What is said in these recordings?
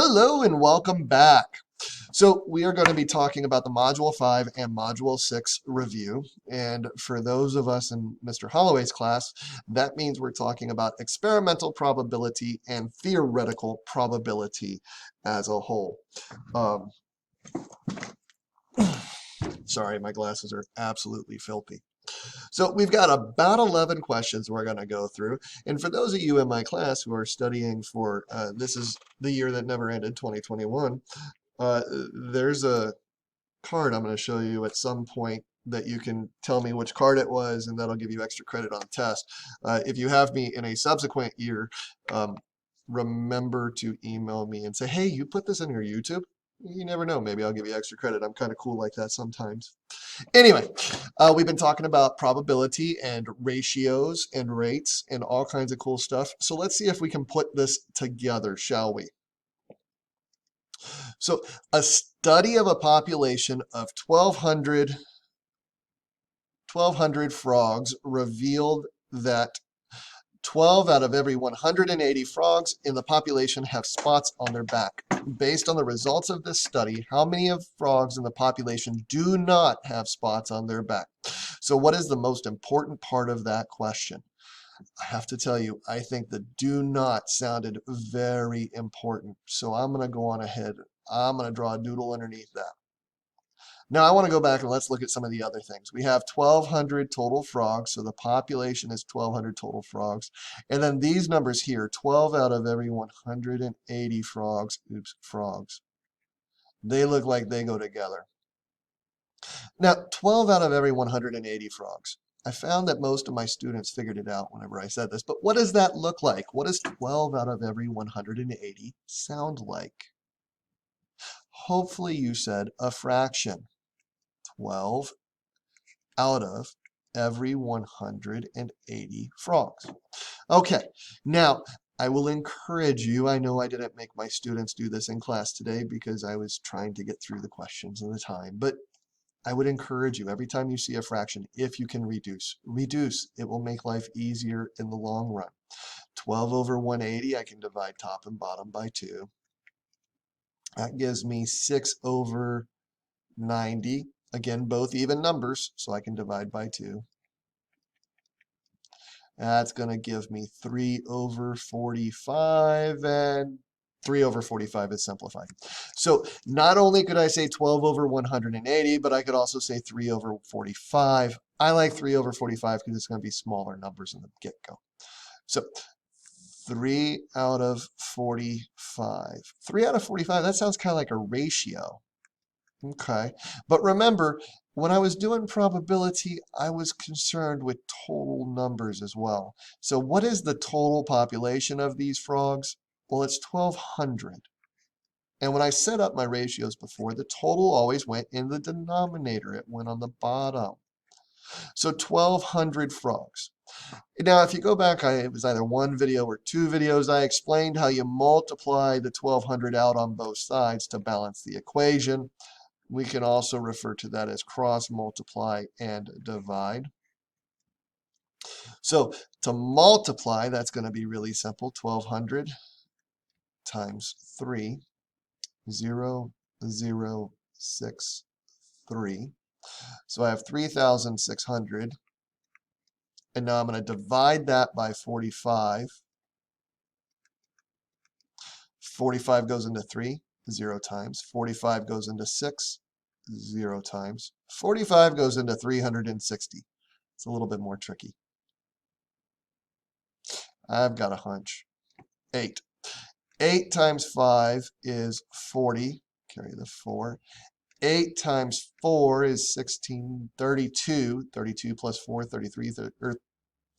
Hello and welcome back. So we are going to be talking about the Module 5 and Module 6 review. And for those of us in Mr. Holloway's class, that means we're talking about experimental probability and theoretical probability as a whole. Sorry, my glasses are absolutely filthy. So we've got about 11 questions we're going to go through. And for those of you in my class who are studying for, this is the year that never ended, 2021, there's a card I'm going to show you at some point that you can tell me which card it was, and that'll give you extra credit on the test. If you have me in a subsequent year, remember to email me and say, hey, you put this in your YouTube? You never know. Maybe I'll give you extra credit. I'm kind of cool like that sometimes. Anyway, we've been talking about probability and ratios and rates and all kinds of cool stuff. So let's see if we can put this together, shall we? So a study of a population of 1,200 frogs revealed that 12 out of every 180 frogs in the population have spots on their back. Based on the results of this study, how many of frogs in the population do not have spots on their back? So what is the most important part of that question? I have to tell you, I think the do not sounded very important. So I'm going to go on ahead. I'm going to draw a doodle underneath that. Now I want to go back and let's look at some of the other things. We have 1,200 total frogs, so the population is 1,200 total frogs. And then these numbers here, 12 out of every 180 frogs, frogs. They look like they go together. Now, 12 out of every 180 frogs. I found that most of my students figured it out whenever I said this, but what does that look like? What does 12 out of every 180 sound like? Hopefully you said a fraction. 12 out of every 180 frogs. Okay, now I will encourage you. I know I didn't make my students do this in class today because I was trying to get through the questions in the time, but I would encourage you every time you see a fraction, if you can reduce. It will make life easier in the long run. 12 over 180, I can divide top and bottom by 2. That gives me 6 over 90. Again, both even numbers, so I can divide by 2. That's going to give me 3 over 45, and 3 over 45 is simplified. So not only could I say 12 over 180, but I could also say 3 over 45. I like 3 over 45 because it's going to be smaller numbers in the get-go. So 3 out of 45. 3 out of 45, that sounds kind of like a ratio. Okay, but remember, when I was doing probability, I was concerned with total numbers as well. So what is the total population of these frogs? Well, it's 1,200. And when I set up my ratios before, the total always went in the denominator. It went on the bottom. So 1,200 frogs. Now, if you go back, it was either one video or 2 videos, I explained how you multiply the 1,200 out on both sides to balance the equation. We can also refer to that as cross multiply and divide. So to multiply, that's going to be really simple. 1,200 times 3, 0, 0, 6, 3. So I have 3,600. And now I'm going to divide that by 45. 45 goes into 3, 0 times. 45 goes into 6, 0 times. 45 goes into 360. It's a little bit more tricky. I've got a hunch. 8. 8 times 5 is 40. Carry the 4. 8 times 4 is 16, 32. 32 plus 4, 33,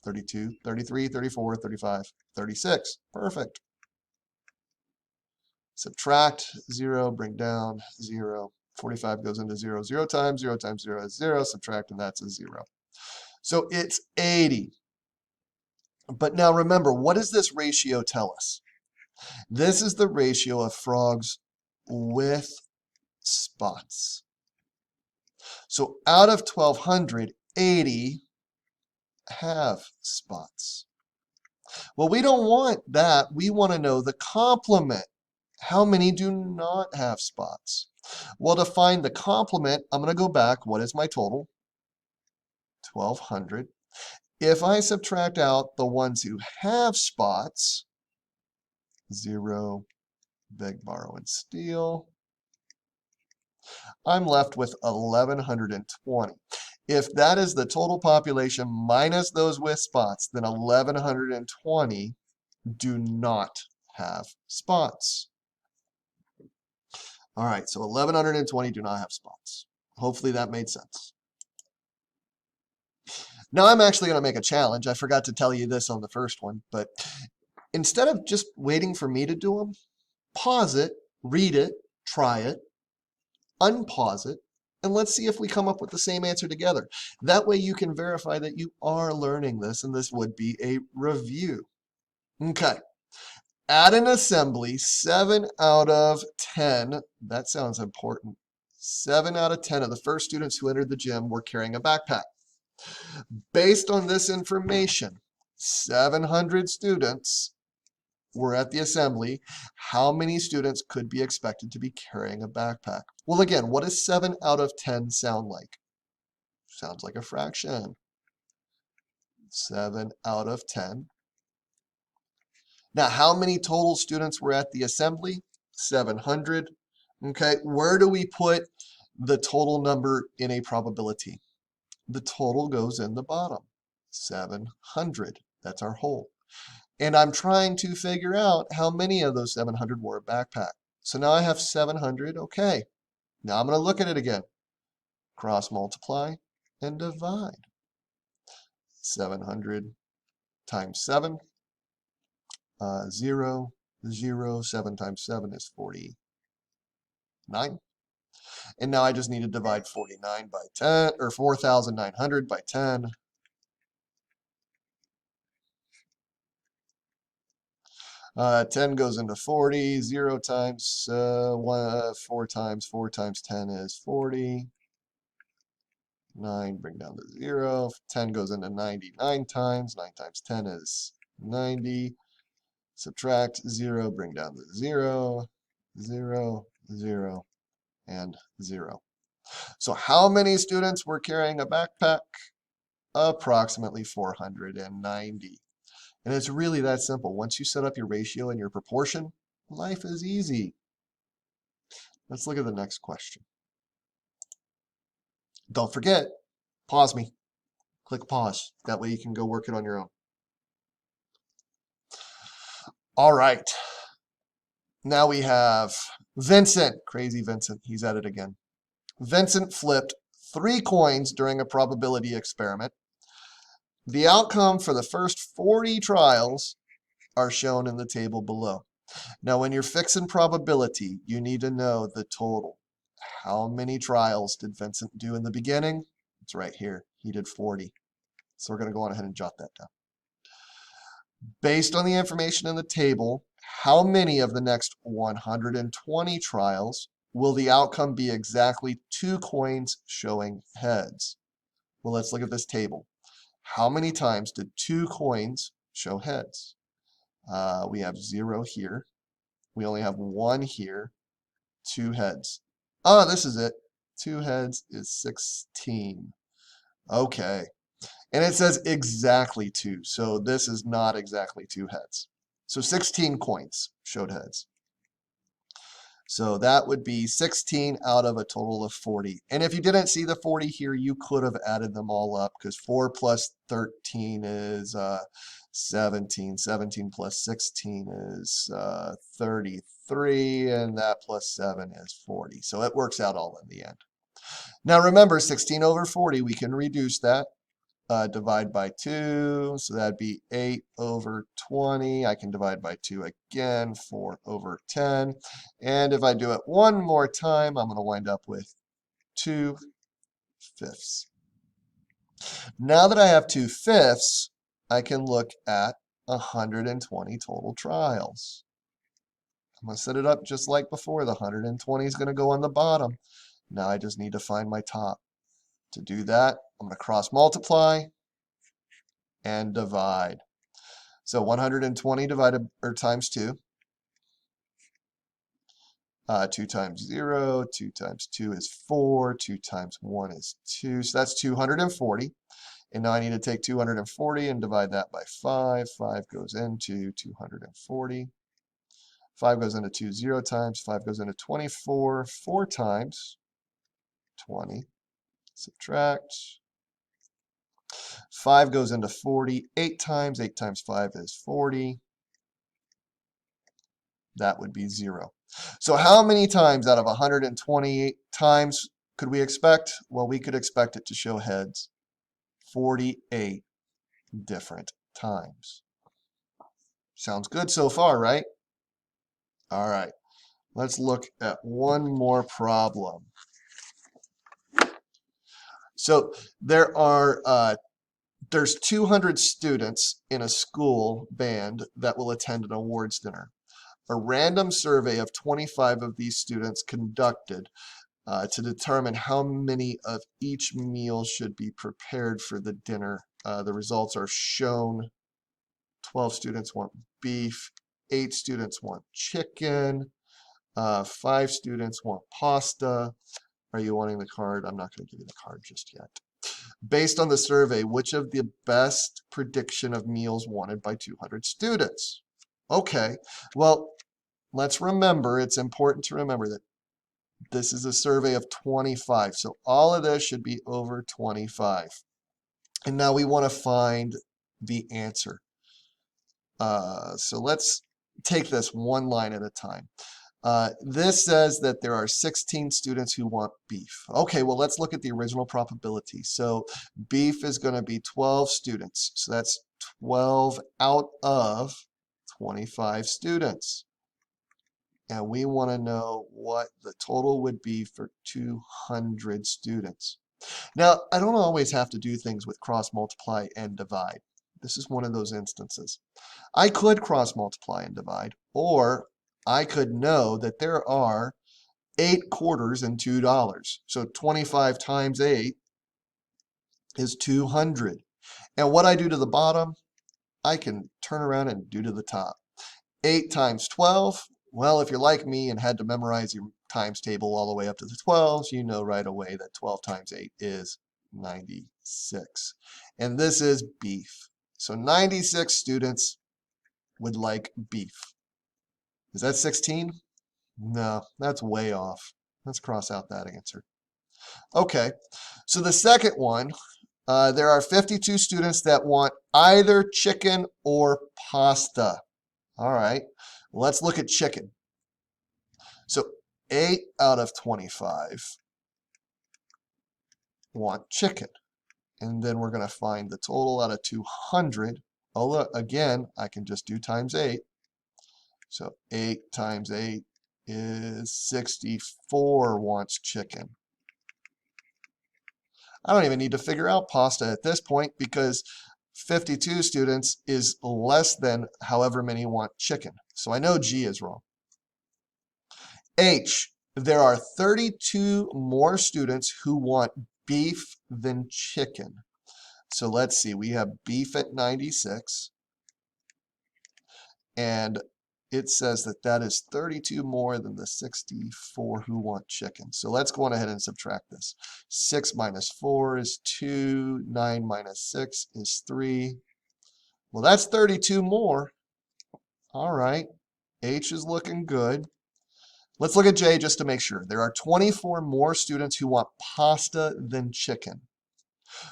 32, 33, 34, 35, 36. Perfect. Subtract 0, bring down 0. 45 goes into 0. 0 times 0 times 0 is 0. Subtract, and that's a 0. So it's 80. But now remember, what does this ratio tell us? This is the ratio of frogs with spots. So out of 1,200, 80 have spots. Well, we don't want that. We want to know the complement. How many do not have spots? Well, to find the complement, I'm going to go back. What is my total? 1,200. If I subtract out the ones who have spots, 0, beg, borrow, and steal, I'm left with 1,120. If that is the total population minus those with spots, then 1,120 do not have spots. All right, so 1,120 do not have spots. Hopefully that made sense. Now I'm actually going to make a challenge. I forgot to tell you this on the first one, but instead of just waiting for me to do them, pause it, read it, try it, unpause it, and let's see if we come up with the same answer together. That way you can verify that you are learning this, and this would be a review. Okay. At an assembly, 7 out of 10, that sounds important. 7 out of 10 of the first students who entered the gym were carrying a backpack. Based on this information, 700 students were at the assembly. How many students could be expected to be carrying a backpack? Well, again, what does 7 out of 10 sound like? Sounds like a fraction. 7 out of 10. Now, how many total students were at the assembly? 700. Okay, where do we put the total number in a probability? The total goes in the bottom. 700. That's our whole. And I'm trying to figure out how many of those 700 wore a backpack. So now I have 700. Okay. Now I'm going to look at it again. Cross multiply and divide. 700 times 7. 0, 0. 7 times 7 is 49. And now I just need to divide 49 by 10, or 4,900 by 10. 10 goes into 40. 0 times 4 times 10 is 40. 9, bring down to 0. 10 goes into 90 9 times. 9 times 10 is 90. Subtract 0, bring down to 0. 0, 0, and 0. So how many students were carrying a backpack? Approximately 490. And it's really that simple. Once you set up your ratio and your proportion, life is easy. Let's look at the next question. Don't forget, pause me. Click pause. That way you can go work it on your own. All right. Now we have Vincent. Crazy Vincent. He's at it again. Vincent flipped 3 coins during a probability experiment. The outcome for the first 40 trials are shown in the table below. Now, when you're fixing probability, you need to know the total. How many trials did Vincent do in the beginning? It's right here. He did 40. So we're going to go on ahead and jot that down. Based on the information in the table, how many of the next 120 trials will the outcome be exactly 2 coins showing heads? Well, let's look at this table. How many times did 2 coins show heads? We have 0 here. We only have 1 here. 2 heads. Oh, this is it. 2 heads is 16. Okay. And it says exactly 2. So this is not exactly 2 heads. So 16 coins showed heads. So that would be 16 out of a total of 40. And if you didn't see the 40 here, you could have added them all up because 4 plus 13 is 17. 17 plus 16 is 33. And that plus 7 is 40. So it works out all in the end. Now remember, 16 over 40, we can reduce that. Divide by 2, so that'd be 8 over 20. I can divide by 2 again, 4 over 10. And if I do it one more time, I'm going to wind up with 2/5. Now that I have 2/5, I can look at 120 total trials. I'm going to set it up just like before. The 120 is going to go on the bottom. Now I just need to find my top. To do that, I'm going to cross multiply and divide. So 120 divided or times 2 2 times 0, 2 times 2 is 4, 2 times 1 is 2. So that's 240. And now I need to take 240 and divide that by 5. 5 goes into 240. 5 goes into 2 0 times. 5 goes into 24. 4 times 20. Subtract. 5 goes into 40. 8 times. 8 times 5 is 40. That would be 0. So how many times out of 128 times could we expect? Well, we could expect it to show heads 48 different times. Sounds good so far, right? All right, let's look at one more problem. So there's 200 students in a school band that will attend an awards dinner. A random survey of 25 of these students conducted to determine how many of each meal should be prepared for the dinner. The results are shown. 12 students want beef, 8 students want chicken, 5 students want pasta. Are you wanting the card? I'm not going to give you the card just yet. Based on the survey, which of the best prediction of meals wanted by 200 students? Okay, well, let's remember, it's important to remember that this is a survey of 25. So all of this should be over 25. And now we want to find the answer. So let's take this one line at a time. This says that there are 16 students who want beef. Okay, well, let's look at the original probability. So beef is going to be 12 students. So that's 12 out of 25 students. And we want to know what the total would be for 200 students. Now, I don't always have to do things with cross multiply and divide. This is one of those instances. I could cross multiply and divide, or I could know that there are 8 quarters and $2. So 25 times 8 is 200. And what I do to the bottom, I can turn around and do to the top. 8 times 12, well, if you're like me and had to memorize your times table all the way up to the 12s, you know right away that 12 times 8 is 96. And this is beef. So 96 students would like beef. Is that 16? No, that's way off. Let's cross out that answer. Okay, so the second one, there are 52 students that want either chicken or pasta. All right, let's look at chicken. So 8 out of 25 want chicken. And then we're going to find the total out of 200. Oh, look, again, I can just do times 8. So 8 times 8 is 64 wants chicken. I don't even need to figure out pasta at this point because 52 students is less than however many want chicken. So I know G is wrong. H, there are 32 more students who want beef than chicken. So let's see, we have beef at 96. And it says that that is 32 more than the 64 who want chicken. So let's go on ahead and subtract this. 6 minus 4 is 2. 9 minus 6 is 3. Well, that's 32 more. All right. H is looking good. Let's look at J just to make sure. There are 24 more students who want pasta than chicken.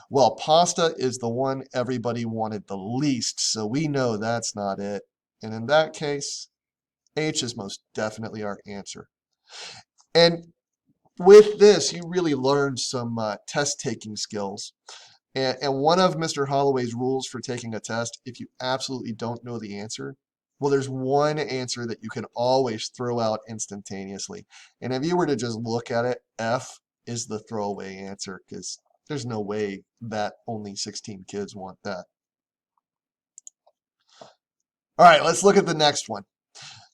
Well, pasta is the one everybody wanted the least, so we know that's not it. And in that case, H is most definitely our answer. And with this, you really learned some test-taking skills. And one of Mr. Holloway's rules for taking a test, if you absolutely don't know the answer, well, there's one answer that you can always throw out instantaneously. And if you were to just look at it, F is the throwaway answer because there's no way that only 16 kids want that. All right, let's look at the next one.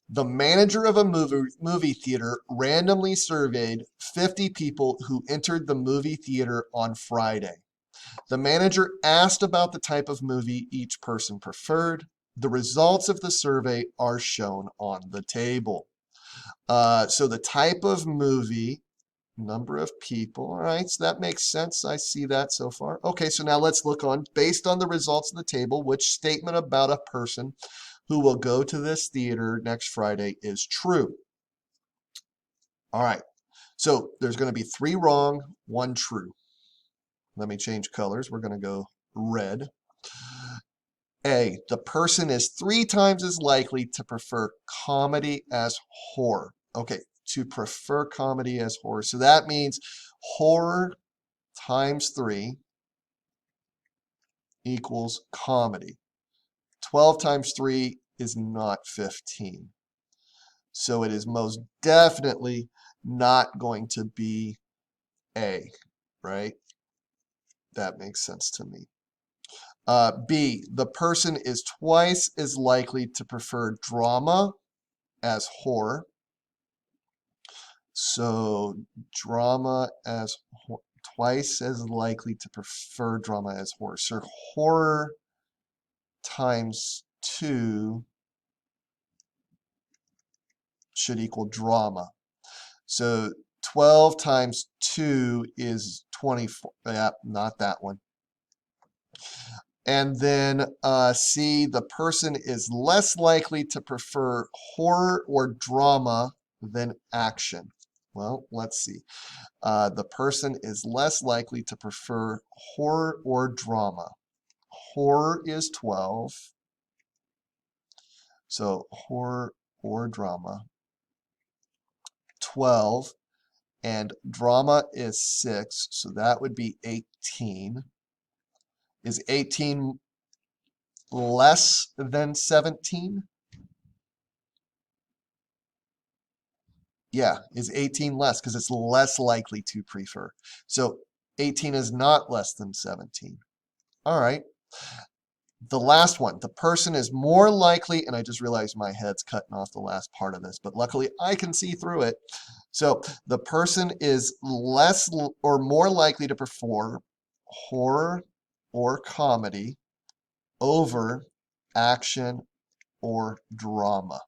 The manager of a movie theater randomly surveyed 50 people who entered the movie theater on Friday. The manager asked about the type of movie each person preferred. The results of the survey are shown on the table. So the type of movie, number of people. All right, so that makes sense. I see that so far. Okay, so now let's look on, based on the results of the table, which statement about a person who will go to this theater next Friday is true. All right, so there's going to be 3 wrong, 1 true. Let me change colors. We're going to go red. A, the person is 3 times as likely to prefer comedy as horror. Okay, to prefer comedy as horror. So that means horror times 3 equals comedy. 12 times 3 is not 15. So it is most definitely not going to be A, right? That makes sense to me. B, the person is twice as likely to prefer drama as horror. So drama as twice as likely to prefer drama as horror. So horror times 2 should equal drama. So 12 times 2 is 24. Yeah, not that one. And then C, the person is less likely to prefer horror or drama than action. Well, let's see. The person is less likely to prefer horror or drama. Horror is 12. So horror or drama. 12. And drama is 6. So that would be 18. Is 18 less than 17? Yeah, is 18 less because it's less likely to prefer. So 18 is not less than 17. All right. The last one, the person is more likely, and I just realized my head's cutting off the last part of this, but luckily I can see through it. So the person is less or more likely to prefer horror or comedy over action or drama.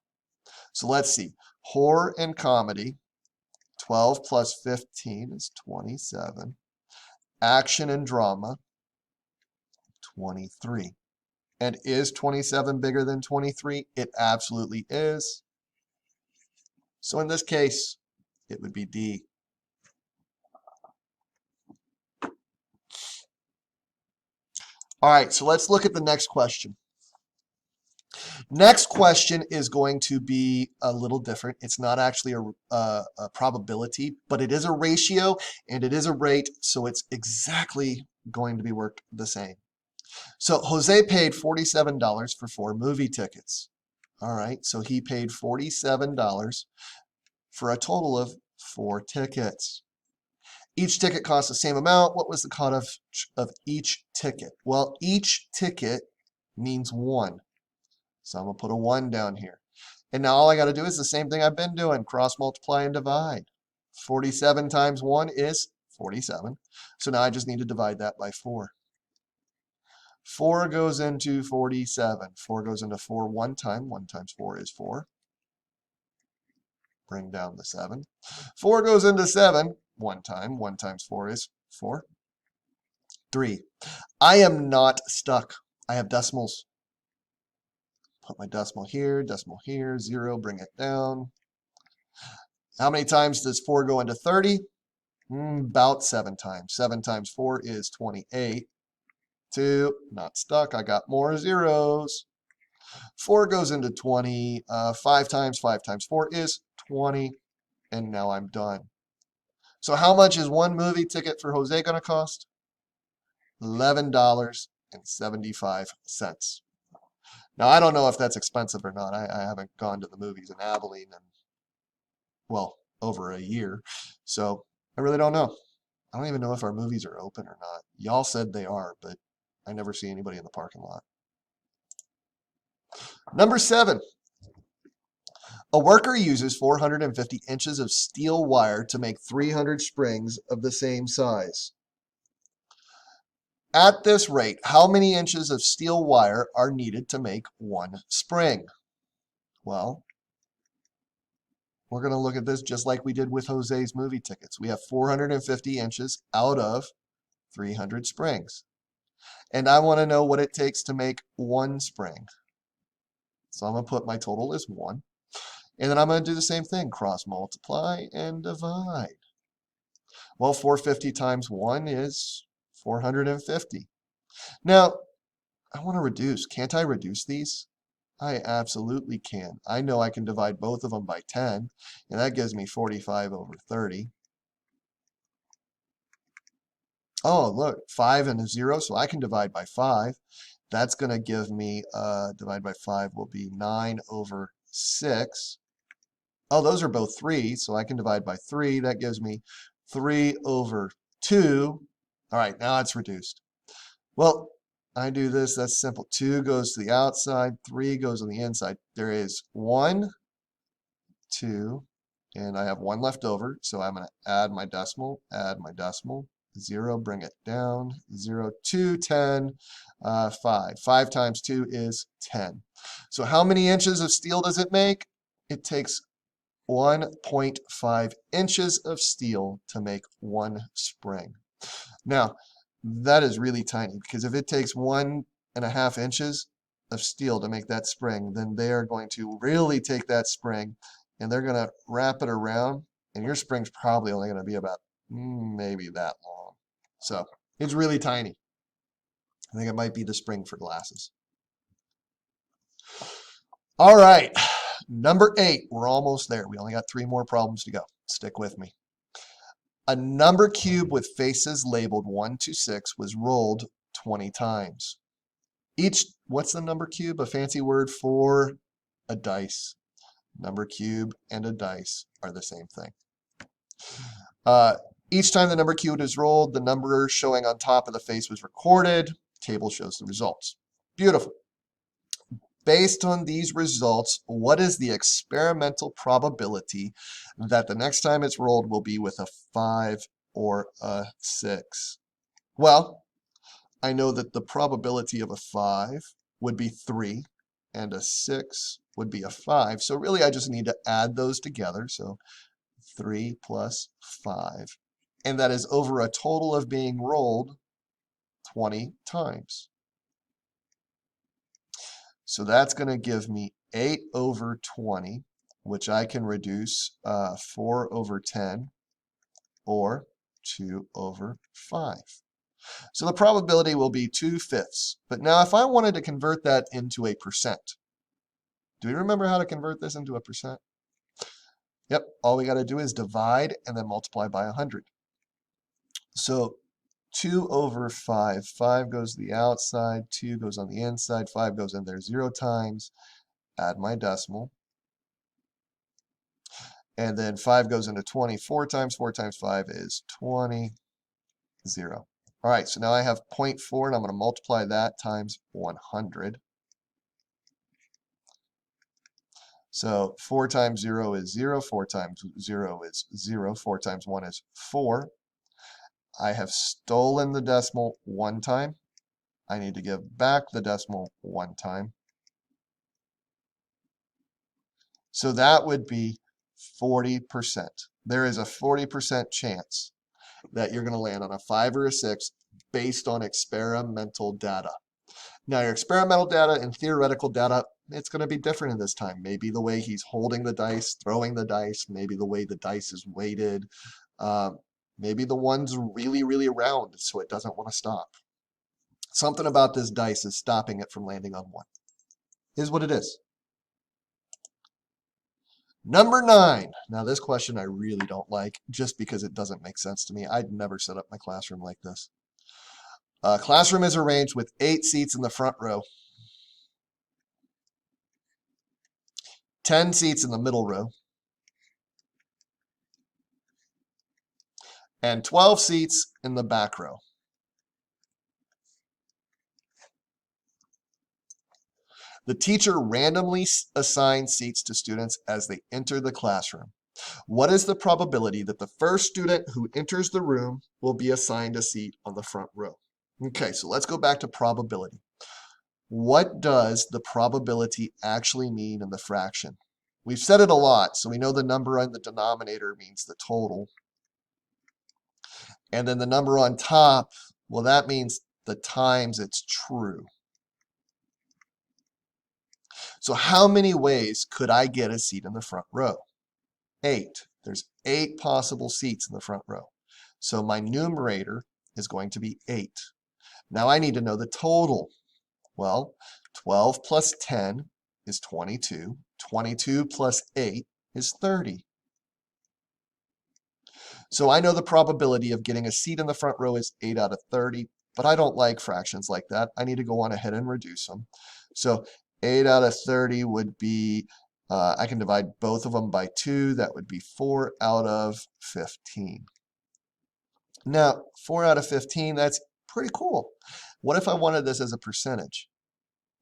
So let's see. Horror and comedy, 12 plus 15 is 27. Action and drama, 23. And is 27 bigger than 23? It absolutely is. So in this case, it would be D. All right, so let's look at the next question. Next question is going to be a little different. It's not actually a probability, but it is a ratio and it is a rate, so it's exactly going to be worked the same. So Jose paid $47 for 4 movie tickets. All right, so he paid $47 for a total of 4 tickets. Each ticket cost the same amount. What was the cost of each ticket? Well, each ticket means 1. So I'm going to put a 1 down here. And now all I got to do is the same thing I've been doing. Cross multiply and divide. 47 times 1 is 47. So now I just need to divide that by 4. 4 goes into 47. 4 goes into 4 one time. 1 times 4 is 4. Bring down the 7. 4 goes into 7 one time. 1 times 4 is 4. 3. I am not stuck. I have decimals. Put my decimal here, 0, bring it down. How many times does 4 go into 30? About 7 times. 7 times 4 is 28. 2, not stuck. I got more zeros. 4 goes into 20. 5 times 4 is 20. And now I'm done. So how much is 1 movie ticket for Jose going to cost? $11.75. Now, I don't know if that's expensive or not. I haven't gone to the movies in Abilene in, well, over a year. So I really don't know. I don't even know if our movies are open or not. Y'all said they are, but I never see anybody in the parking lot. Number 7. A worker uses 450 inches of steel wire to make 300 springs of the same size. At this rate, how many inches of steel wire are needed to make 1 spring? Well, we're going to look at this just like we did with Jose's movie tickets. We have 450 inches out of 300 springs. And I want to know what it takes to make one spring. So I'm going to put my total as 1. And then I'm going to do the same thing, cross multiply and divide. Well, 450 times 1 is 450. Now, I want to reduce. Can't I reduce these? I absolutely can. I know I can divide both of them by 10, and that gives me 45 over 30. Oh, look, 5 and a 0, so I can divide by 5. That's going to give me, divide by 5 will be 9 over 6. Oh, those are both 3, so I can divide by 3. That gives me 3 over 2. All right, now it's reduced. Well, I do this, that's simple. 2 goes to the outside, 3 goes on the inside. There is 1, 2, and I have 1 left over, so I'm going to add my decimal, 0, bring it down, 0, 2, 10, 5. 5 times 2 is 10. So how many inches of steel does it make? It takes 1.5 inches of steel to make one spring. Now, that is really tiny, because if it takes 1.5 inches of steel to make that spring, then they are going to really take that spring and they're going to wrap it around, and your spring's probably only going to be about maybe that long. So it's really tiny. I think it might be the spring for glasses. All right, number 8. We're almost there. We only got 3 more problems to go. Stick with me. A number cube with faces labeled 1 to 6 was rolled 20 times. What's the number cube? A fancy word for a dice. Number cube and a dice are the same thing. Each time the number cube is rolled, the number showing on top of the face was recorded. Table shows the results. Beautiful. Based on these results, what is the experimental probability that the next time it's rolled will be with a 5 or a 6? Well, I know that the probability of a 5 would be 3, and a 6 would be a 5. So really, I just need to add those together. So 3 plus 5. And that is over a total of being rolled 20 times. So that's going to give me 8 over 20, which I can reduce 4 over 10, or 2 over 5. So the probability will be 2/5. But now if I wanted to convert that into a percent, do you remember how to convert this into a percent? Yep, all we got to do is divide and then multiply by 100. So 2 over 5. 5 goes to the outside, 2 goes on the inside, 5 goes in there 0 times. Add my decimal. And then 5 goes into 20 4 times. 4 times 5 is 20, 0. All right, so now I have 0.4, and I'm going to multiply that times 100. So 4 times 0 is 0. 4 times 0 is 0. 4 times 1 is 4. I have stolen the decimal 1 time. I need to give back the decimal 1 time. So that would be 40%. There is a 40% chance that you're going to land on a 5 or a 6 based on experimental data. Now, your experimental data and theoretical data, it's going to be different in this time. Maybe the way he's holding the dice, throwing the dice, maybe the way the dice is weighted, maybe the one's really, really round so it doesn't want to stop. Something about this dice is stopping it from landing on 1. Is what it is. Number 9. Now, this question I really don't like just because it doesn't make sense to me. I'd never set up my classroom like this. Classroom is arranged with 8 seats in the front row, 10 seats in the middle row, and 12 seats in the back row. The teacher randomly assigns seats to students as they enter the classroom. What is the probability that the first student who enters the room will be assigned a seat on the front row? Okay, so let's go back to probability. What does the probability actually mean in the fraction? We've said it a lot, so we know the number on the denominator means the total. And then the number on top, well, that means the times it's true. So how many ways could I get a seat in the front row? 8. There's 8 possible seats in the front row. So my numerator is going to be 8. Now I need to know the total. Well, 12 plus 10 is 22. 22 plus 8 is 30. So I know the probability of getting a seat in the front row is 8 out of 30, but I don't like fractions like that. I need to go on ahead and reduce them. So 8 out of 30 would be, I can divide both of them by 2. That would be 4 out of 15. Now, 4 out of 15, that's pretty cool. What if I wanted this as a percentage?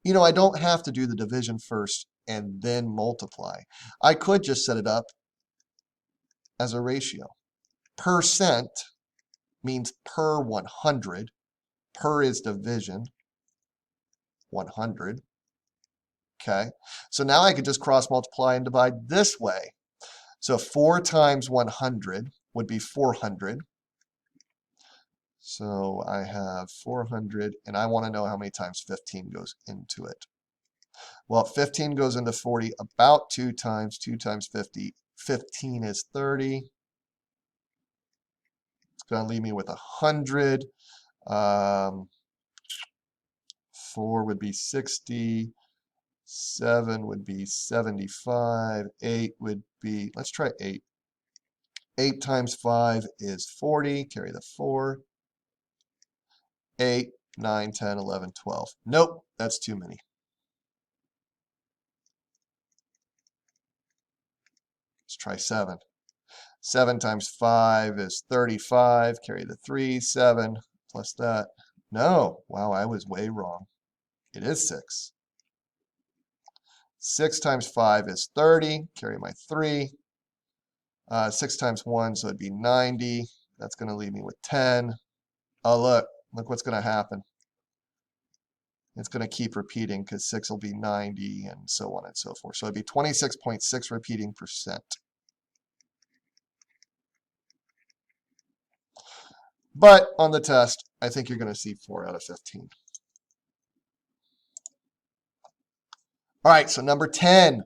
You know, I don't have to do the division first and then multiply. I could just set it up as a ratio. Percent means per 100. Per is division, 100. Okay, so now I could just cross multiply and divide this way. So 4 times 100 would be 400. So I have 400, and I want to know how many times 15 goes into it. Well, 15 goes into 40 about 2 times. 2 times 50. 15 is 30. It's going to leave me with 100. 4 would be 60. 7 would be 75. 8 would be, let's try 8. 8 times 5 is 40. Carry the 4. 8, 9, 10, 11, 12. Nope, that's too many. Let's try 7. 7 times 5 is 35. Carry the 3. 7 plus that. No, wow, I was way wrong. It is 6. 6 times 5 is 30. Carry my 3. 6 times 1, so it'd be 90. That's going to leave me with 10. Oh, look what's going to happen. It's going to keep repeating because 6 will be 90 and so on and so forth. So it'd be 26.6 repeating percent. But on the test, I think you're going to see 4 out of 15. All right, so number 10.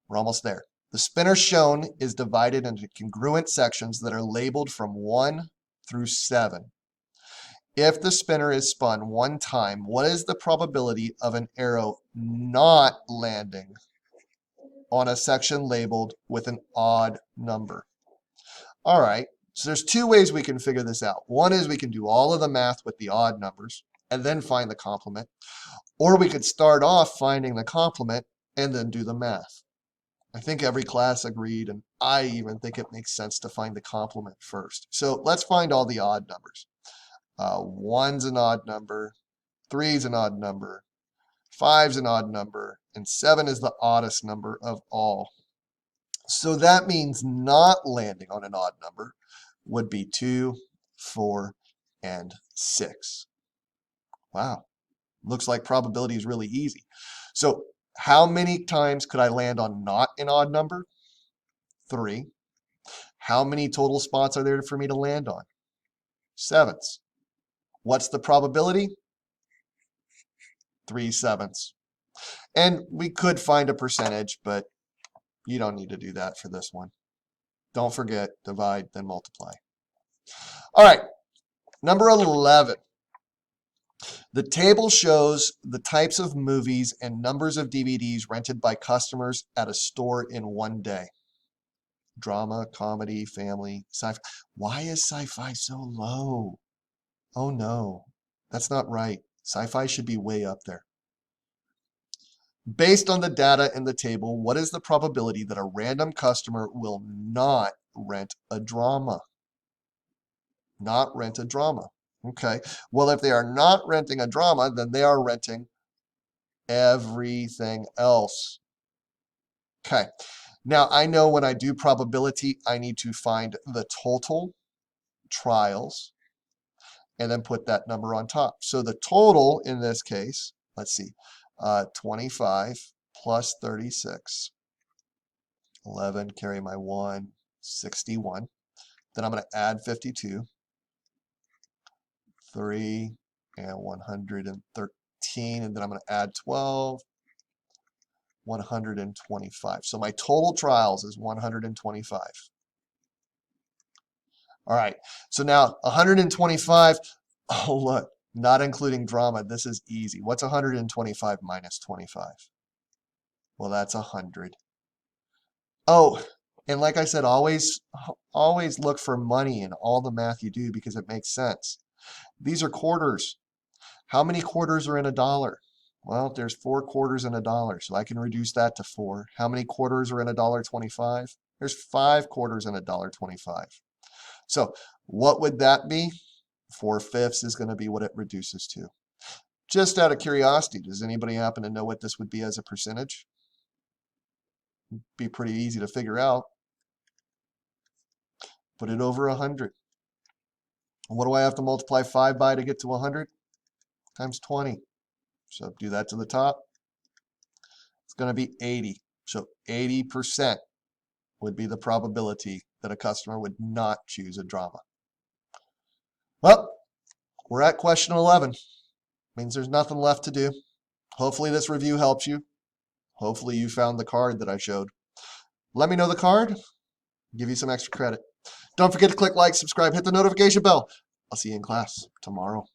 We're almost there. The spinner shown is divided into congruent sections that are labeled from 1 through 7. If the spinner is spun one time, what is the probability of an arrow not landing on a section labeled with an odd number? All right, so there's 2 ways we can figure this out. One is we can do all of the math with the odd numbers and then find the complement. Or we could start off finding the complement and then do the math. I think every class agreed, and I even think it makes sense to find the complement first. So let's find all the odd numbers. 1's an odd number, 3's an odd number, 5's an odd number, and 7 is the oddest number of all. So that means not landing on an odd number would be 2, 4, and 6. Wow, looks like probability is really easy. So how many times could I land on not an odd number? 3. How many total spots are there for me to land on? 7s. What's the probability? 3/7. And we could find a percentage, but you don't need to do that for this one. Don't forget, divide, then multiply. All right, number 11. The table shows the types of movies and numbers of DVDs rented by customers at a store in one day. Drama, comedy, family, sci-fi. Why is sci-fi so low? Oh no, that's not right. Sci-fi should be way up there. Based on the data in the table, what is the probability that a random customer will not rent a drama? Not rent a drama. Okay. Well, if they are not renting a drama, then they are renting everything else. Okay. Now, I know when I do probability, I need to find the total trials and then put that number on top. So the total in this case, let's see, 25 plus 36 11, carry my 1, 61. Then I'm going to add 52, 3, and 113. And then I'm going to add 12, 125. So my total trials is 125. All right, so now 125, oh look, not including drama. This is easy. What's 125 minus 25? Well, that's 100. Oh, and like I said, always look for money in all the math you do because it makes sense. These are quarters. How many quarters are in a dollar? Well, there's 4 quarters in a dollar, so I can reduce that to 4. How many quarters are in $1.25? There's 5 quarters in $1.25. So what would that be? 4/5 is going to be what it reduces to. Just out of curiosity, does anybody happen to know what this would be as a percentage? Be pretty easy to figure out. Put it over 100. What do I have to multiply 5 by to get to 100? Times 20. So do that to the top. It's going to be 80. So 80% would be the probability that a customer would not choose a drama. Well, we're at question 11. Means there's nothing left to do. Hopefully this review helps you. Hopefully you found the card that I showed. Let me know the card. Give you some extra credit. Don't forget to click like, subscribe, hit the notification bell. I'll see you in class tomorrow.